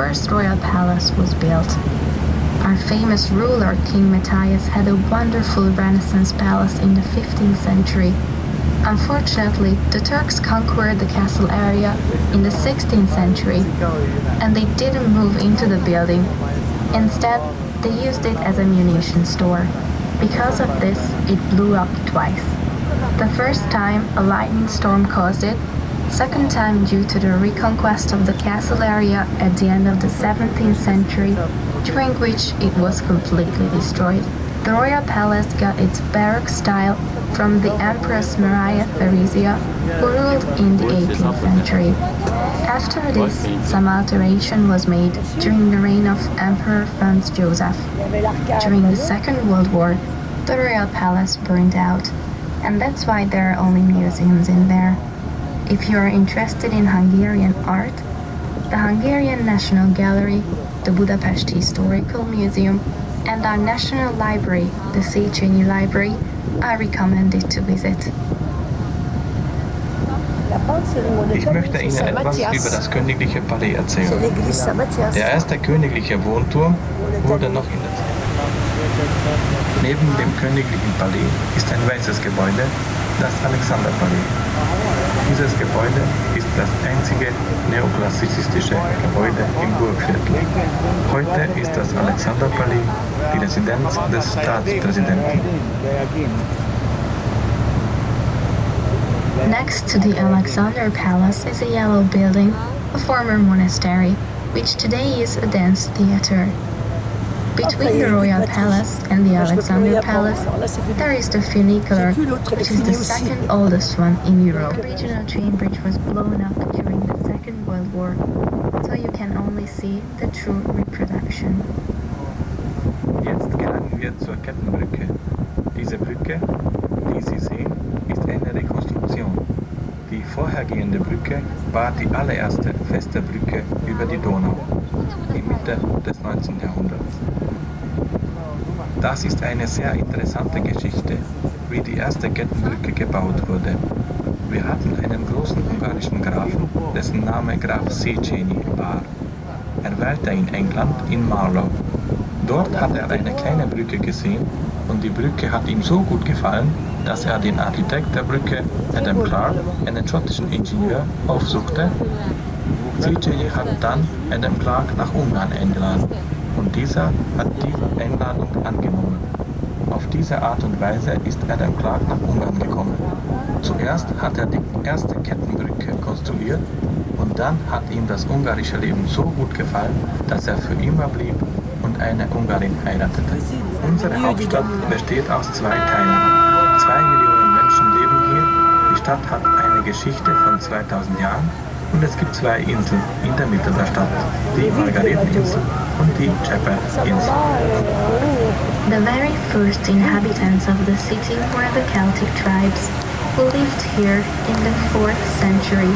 first royal palace was built. Our famous ruler, King Matthias, had a wonderful Renaissance palace in the 15th century. Unfortunately, the Turks conquered the castle area in the 16th century, and they didn't move into the building. Instead, they used it as a munition store. Because of this, it blew up twice. The first time, a lightning storm caused it. Second time due to the reconquest of the castle area at the end of the 17th century, during which it was completely destroyed. The royal palace got its Baroque style from the Empress Maria Theresia, who ruled in the 18th century. After this, some alteration was made during the reign of Emperor Franz Joseph. During the Second World War, the royal palace burned out, and that's why there are only museums in there. If you are interested in Hungarian art, the Hungarian National Gallery, the Budapest Historical Museum, and our National Library, the Széchenyi Library, are recommended to visit. Ich möchte Ihnen etwas über das königliche Palais erzählen. Der erste königliche Wohnturm wurde noch in der Zeit. Neben dem königlichen Palais ist ein weißes Gebäude, das Alexanderpalais. Dieses Gebäude ist das einzige neoklassizistische Gebäude im Burgviertel. Heute ist das Alexanderpalais die Residenz des Staatspräsidenten. Next to the Alexander Palace is a yellow building, a former monastery, which today is a dance theater. Between the Royal Palace and the Alexander Palace, there is the funicular, which is the second oldest one in Europe. The original train bridge was blown up during the Second World War, so you can only see the true reproduction. Jetzt gelangen wir zur Kettenbrücke. Diese Brücke, die Sie sehen, ist eine Rekonstruktion. Die vorhergehende Brücke war die allererste feste Brücke über die Donau, in Mitte des 19. Jahrhunderts. Das ist eine sehr interessante Geschichte, wie die erste Kettenbrücke gebaut wurde. Wir hatten einen großen ungarischen Grafen, dessen Name Graf Széchenyi war. Er weilte in England, in Marlow. Dort hat er eine kleine Brücke gesehen und die Brücke hat ihm so gut gefallen, dass er den Architekt der Brücke, Adam Clark, einen schottischen Ingenieur, aufsuchte. Széchenyi hat dann Adam Clark nach Ungarn eingeladen und dieser hat die Einladung angenommen. Auf diese Art und Weise ist Adam Clark nach Ungarn gekommen. Zuerst hat er die erste Kettenbrücke konstruiert und dann hat ihm das ungarische Leben so gut gefallen, dass er für immer blieb und eine Ungarin heiratete. Unsere Hauptstadt besteht aus zwei Teilen. 2 Millionen Menschen leben hier. Die Stadt hat eine Geschichte von 2000 Jahren und es gibt 2 Inseln in der Mitte der Stadt, die Margareteninsel und die Shepherd-Insel. The very first inhabitants of the city were the Celtic tribes, who lived here in the 4th century.